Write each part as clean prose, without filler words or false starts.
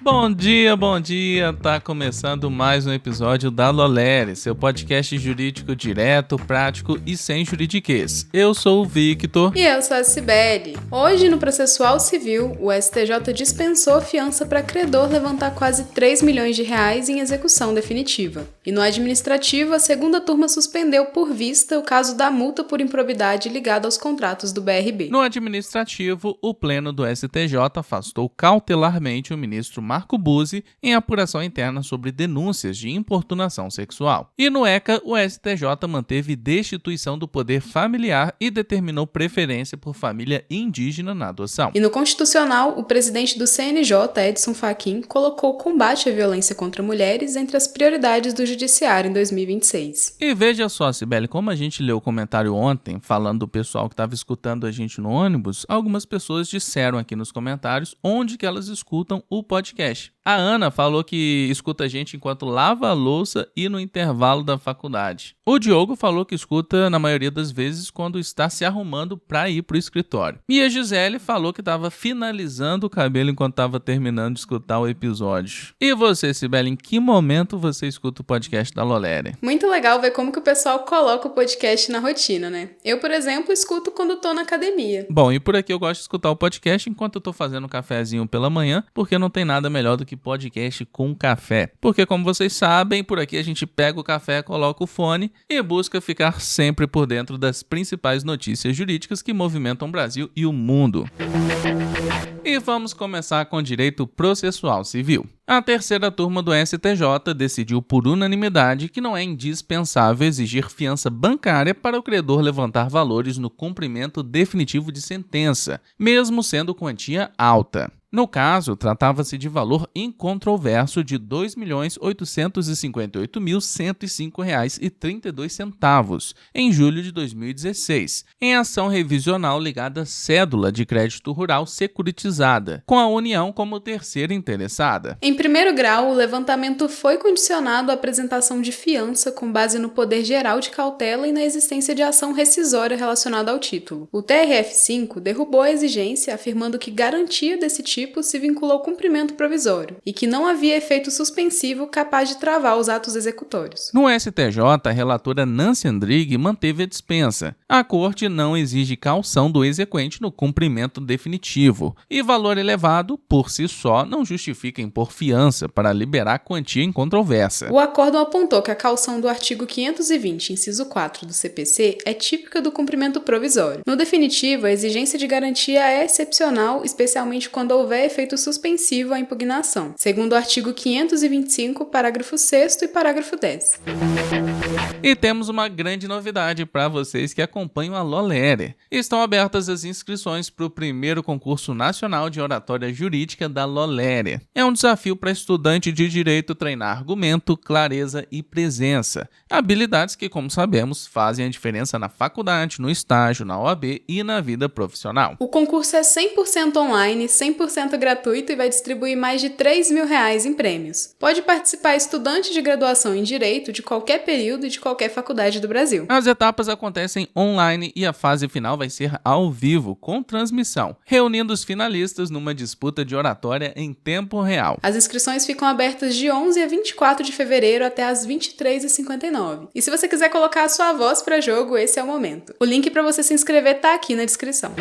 Bom dia, tá começando mais um episódio da Lolere, seu podcast jurídico direto, prático e sem juridiquês. Eu sou o Victor. E eu sou a Cibele. Hoje, no processual civil, o STJ dispensou fiança para credor levantar quase 3 milhões de reais em execução definitiva. E no administrativo, a segunda turma suspendeu por vista o caso da multa por improbidade ligada aos contratos do BRB. No administrativo, o Pleno do STJ afastou cautelarmente o ministro Marco Buzzi em apuração interna sobre denúncias de importunação sexual. E no ECA, o STJ manteve destituição do poder familiar e determinou preferência por família indígena na adoção. E no Constitucional, o presidente do CNJ, Edson Fachin, colocou o combate à violência contra mulheres entre as prioridades do Judiciário em 2026. E veja só, Cibele, como a gente leu o comentário ontem, falando do pessoal que estava escutando a gente no ônibus, algumas pessoas disseram aqui nos comentários onde que elas escutam o podcast. A Ana falou que escuta a gente enquanto lava a louça e no intervalo da faculdade. O Diogo falou que escuta na maioria das vezes quando está se arrumando para ir para o escritório. E a Gisele falou que estava finalizando o cabelo enquanto estava terminando de escutar o episódio. E você, Cibele, em que momento você escuta o podcast da Lolere? Muito legal ver como que o pessoal coloca o podcast na rotina, né? Eu, por exemplo, escuto quando estou na academia. Bom, e por aqui eu gosto de escutar o podcast enquanto eu estou fazendo um cafezinho pela manhã, porque não tem nada melhor do que podcast com café. Porque, como vocês sabem, por aqui a gente pega o café, coloca o fone e busca ficar sempre por dentro das principais notícias jurídicas que movimentam o Brasil e o mundo. E vamos começar com direito processual civil. A terceira turma do STJ decidiu por unanimidade que não é indispensável exigir fiança bancária para o credor levantar valores no cumprimento definitivo de sentença, mesmo sendo quantia alta. No caso, tratava-se de valor incontroverso de R$ 2.858.105,32 em julho de 2016, em ação revisional ligada à cédula de crédito rural securitizada, com a União como terceira interessada. Em primeiro grau, o levantamento foi condicionado à apresentação de fiança com base no poder geral de cautela e na existência de ação rescisória relacionada ao título. O TRF5 derrubou a exigência, afirmando que garantia desse tipo se vincula ao cumprimento provisório e que não havia efeito suspensivo capaz de travar os atos executórios. No STJ, a relatora Nancy Andrighi manteve a dispensa. A Corte não exige caução do exequente no cumprimento definitivo e valor elevado, por si só, não justifica impor fiança para liberar quantia incontroversa. O acórdão apontou que a caução do artigo 520, inciso 4 do CPC é típica do cumprimento provisório. No definitivo, a exigência de garantia é excepcional, especialmente quando houver efeito suspensivo à impugnação, segundo o artigo 525, parágrafo 6º e parágrafo 10. E temos uma grande novidade para vocês que acompanham a Lolere. Estão abertas as inscrições para o primeiro concurso nacional de oratória jurídica da Lolere. É um desafio para estudante de direito treinar argumento, clareza e presença. Habilidades que, como sabemos, fazem a diferença na faculdade, no estágio, na OAB e na vida profissional. O concurso é 100% online, 100% gratuito e vai distribuir mais de R$ 3 mil em prêmios. Pode participar estudante de graduação em Direito de qualquer período e de qualquer faculdade do Brasil. As etapas acontecem online e a fase final vai ser ao vivo, com transmissão, reunindo os finalistas numa disputa de oratória em tempo real. As inscrições ficam abertas de 11 a 24 de fevereiro até às 23h59. E se você quiser colocar a sua voz para jogo, esse é o momento. O link para você se inscrever tá aqui na descrição.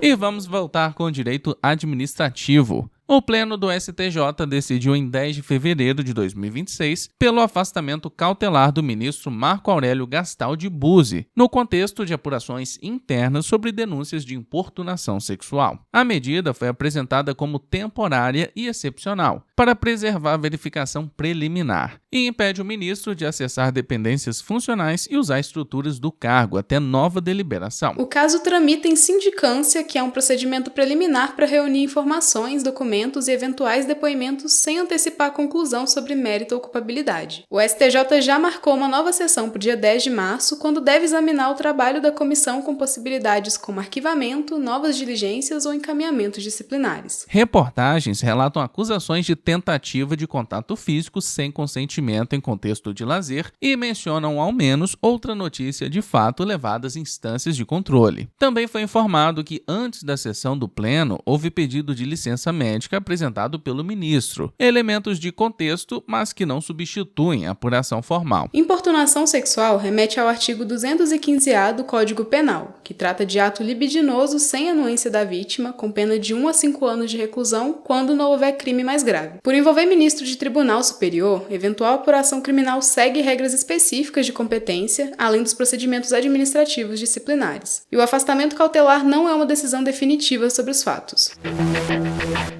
E vamos voltar com o direito administrativo. O Pleno do STJ decidiu em 10 de fevereiro de 2026 pelo afastamento cautelar do ministro Marco Aurélio Gastaldi Buzzi, no contexto de apurações internas sobre denúncias de importunação sexual. A medida foi apresentada como temporária e excepcional, para preservar a verificação preliminar, e impede o ministro de acessar dependências funcionais e usar estruturas do cargo até nova deliberação. O caso tramita em sindicância, que é um procedimento preliminar para reunir informações, documentos e eventuais depoimentos sem antecipar a conclusão sobre mérito ou culpabilidade. O STJ já marcou uma nova sessão para o dia 10 de março, quando deve examinar o trabalho da comissão com possibilidades como arquivamento, novas diligências ou encaminhamentos disciplinares. Reportagens relatam acusações de tentativa de contato físico sem consentimento em contexto de lazer e mencionam ao menos outra notícia de fato levada às instâncias de controle. Também foi informado que antes da sessão do Pleno houve pedido de licença médica doméstica apresentado pelo ministro. Elementos de contexto, mas que não substituem a apuração formal. Importunação sexual remete ao artigo 215-A do Código Penal, que trata de ato libidinoso sem anuência da vítima, com pena de 1 a 5 anos de reclusão, quando não houver crime mais grave. Por envolver ministro de tribunal superior, eventual apuração criminal segue regras específicas de competência, além dos procedimentos administrativos disciplinares. E o afastamento cautelar não é uma decisão definitiva sobre os fatos.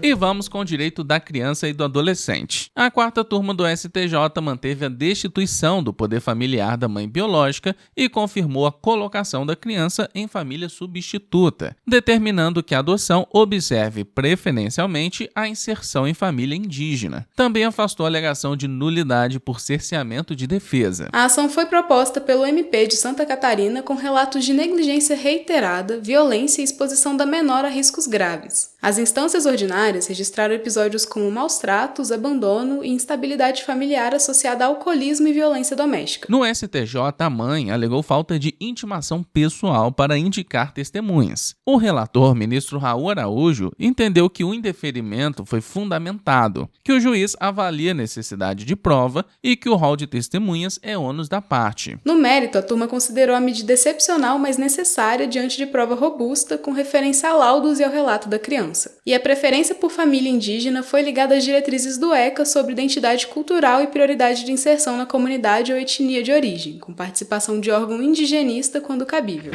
E vamos com o direito da criança e do adolescente. A 4ª turma do STJ manteve a destituição do poder familiar da mãe biológica e confirmou a colocação da criança em família substituta, determinando que a adoção observe preferencialmente a inserção em família indígena. Também afastou a alegação de nulidade por cerceamento de defesa. A ação foi proposta pelo MP de Santa Catarina com relatos de negligência reiterada, violência e exposição da menor a riscos graves. As instâncias ordinárias registraram episódios como maus tratos, abandono e instabilidade familiar associada a alcoolismo e violência doméstica. No STJ, a mãe alegou falta de intimação pessoal para indicar testemunhas. O relator, ministro Raul Araújo, entendeu que o indeferimento foi fundamentado, que o juiz avalia a necessidade de prova e que o rol de testemunhas é ônus da parte. No mérito, a turma considerou a medida excepcional, mas necessária diante de prova robusta, com referência a laudos e ao relato da criança. E a preferência por família indígena foi ligada às diretrizes do ECA sobre identidade cultural e prioridade de inserção na comunidade ou etnia de origem, com participação de órgão indigenista quando cabível.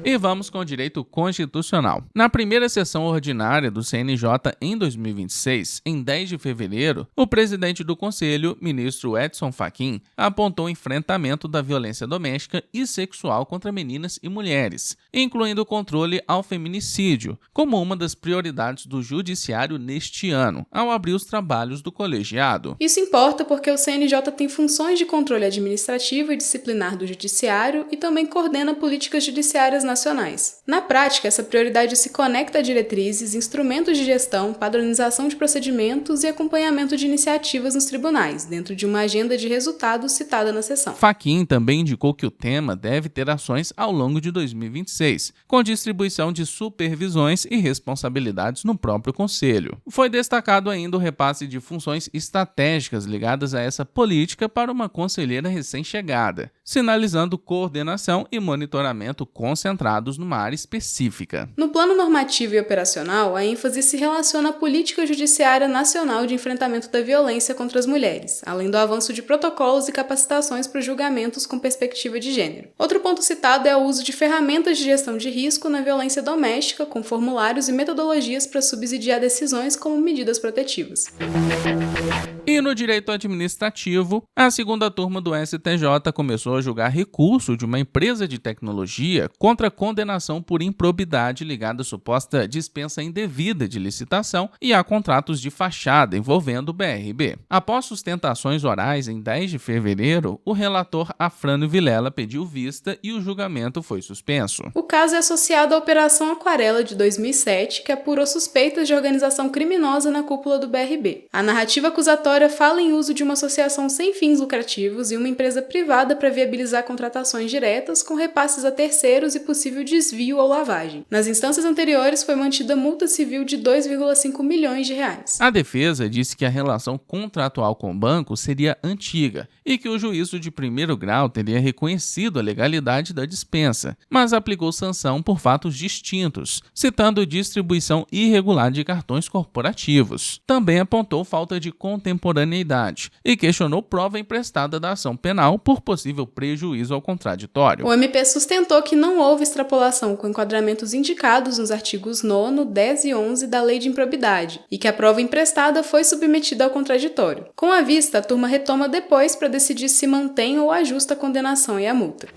E vamos com o direito constitucional. Na primeira sessão ordinária do CNJ em 2026, em 10 de fevereiro, o presidente do Conselho, ministro Edson Fachin, apontou o enfrentamento da violência doméstica e sexual contra meninas e mulheres, incluindo o controle ao feminicídio, como uma das prioridades do Judiciário neste ano, ao abrir os trabalhos do colegiado. Isso importa porque o CNJ tem funções de controle administrativo e disciplinar do Judiciário e também coordena políticas judiciárias nacionais. Na prática, essa prioridade se conecta a diretrizes, instrumentos de gestão, padronização de procedimentos e acompanhamento de iniciativas nos tribunais, dentro de uma agenda de resultados citada na sessão. Fachin também indicou que o tema deve ter ações ao longo de 2026, com distribuição de supervisões e responsabilidades no próprio Conselho. Foi destacado ainda o repasse de funções estratégicas ligadas a essa política para uma conselheira recém-chegada, sinalizando coordenação e monitoramento concentrados numa área específica. No plano normativo e operacional, a ênfase se relaciona à Política Judiciária Nacional de Enfrentamento da Violência contra as Mulheres, além do avanço de protocolos e capacitações para julgamentos com perspectiva de gênero. Outro ponto citado é o uso de ferramentas de gestão de risco na violência doméstica, com formulários e metodologias para subsidiar decisões como medidas protetivas. E no direito administrativo, a 2ª turma do STJ começou a julgar recurso de uma empresa de tecnologia contra a condenação por improbidade ligada à suposta dispensa indevida de licitação e a contratos de fachada envolvendo o BRB. Após sustentações orais em 10 de fevereiro, o relator Afrânio Vilela pediu vista e o julgamento foi suspenso. O caso é associado à Operação Aquarela de 2007, que apurou suspeitas de organização criminosa na cúpula do BRB. A narrativa acusatória fala em uso de uma associação sem fins lucrativos e uma empresa privada para viabilizar contratações diretas com repasses a terceiros e possível desvio ou lavagem. Nas instâncias anteriores foi mantida multa civil de 2,5 milhões de reais. A defesa disse que a relação contratual com o banco seria antiga e que o juízo de primeiro grau teria reconhecido a legalidade da dispensa, mas aplicou sanção por fatos distintos, citando distribuição irregular de cartões corporativos. Também apontou falta de contemporaneidade e questionou prova emprestada da ação penal por possível prejuízo ao contraditório. O MP sustentou que não houve extrapolação com enquadramentos indicados nos artigos 9º, 10 e 11 da Lei de Improbidade e que a prova emprestada foi submetida ao contraditório. Com a vista, a turma retoma depois para decidir se mantém ou ajusta a condenação e a multa.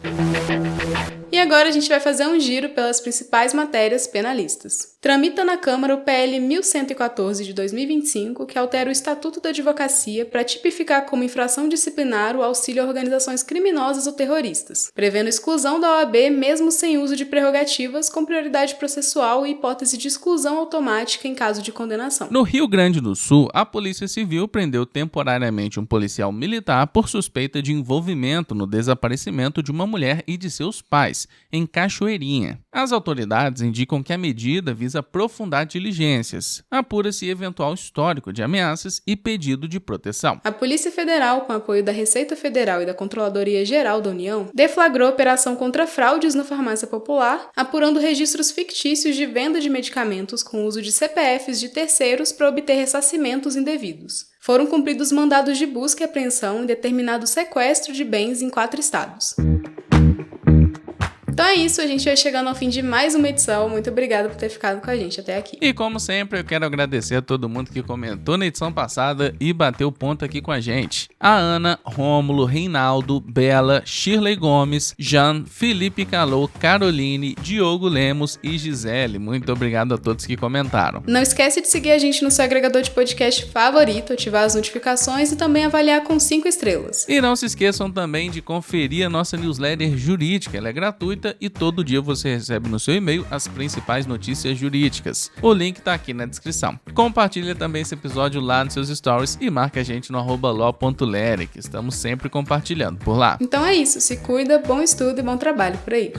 E agora a gente vai fazer um giro pelas principais matérias penalistas. Tramita na Câmara o PL 1114 de 2025, que altera o Estatuto da Advocacia para tipificar como infração disciplinar o auxílio a organizações criminosas ou terroristas, prevendo exclusão da OAB mesmo sem uso de prerrogativas, com prioridade processual e hipótese de exclusão automática em caso de condenação. No Rio Grande do Sul, a Polícia Civil prendeu temporariamente um policial militar por suspeita de envolvimento no desaparecimento de uma mulher e de seus pais, Gomes, em Cachoeirinha. As autoridades indicam que a medida visa aprofundar diligências, apura-se eventual histórico de ameaças e pedido de proteção. A Polícia Federal, com apoio da Receita Federal e da Controladoria Geral da União, deflagrou operação contra fraudes no Farmácia Popular, apurando registros fictícios de venda de medicamentos com uso de CPFs de terceiros para obter ressarcimentos indevidos. Foram cumpridos mandados de busca e apreensão e determinado sequestro de bens em 4 estados. Então é isso, a gente vai chegando ao fim de mais uma edição. Muito obrigada por ter ficado com a gente até aqui. E como sempre, eu quero agradecer a todo mundo que comentou na edição passada e bateu ponto aqui com a gente. A Ana, Rômulo, Reinaldo, Bela, Shirley Gomes, Jean, Felipe Calou, Caroline, Diogo Lemos e Gisele. Muito obrigado a todos que comentaram. Não esquece de seguir a gente no seu agregador de podcast favorito, ativar as notificações e também avaliar com 5 estrelas. E não se esqueçam também de conferir a nossa newsletter jurídica, ela é gratuita e todo dia você recebe no seu e-mail as principais notícias jurídicas. O link tá aqui na descrição. Compartilha também esse episódio lá nos seus stories e marca a gente no @law.lery, que estamos sempre compartilhando por lá. Então é isso, se cuida, bom estudo e bom trabalho por aí.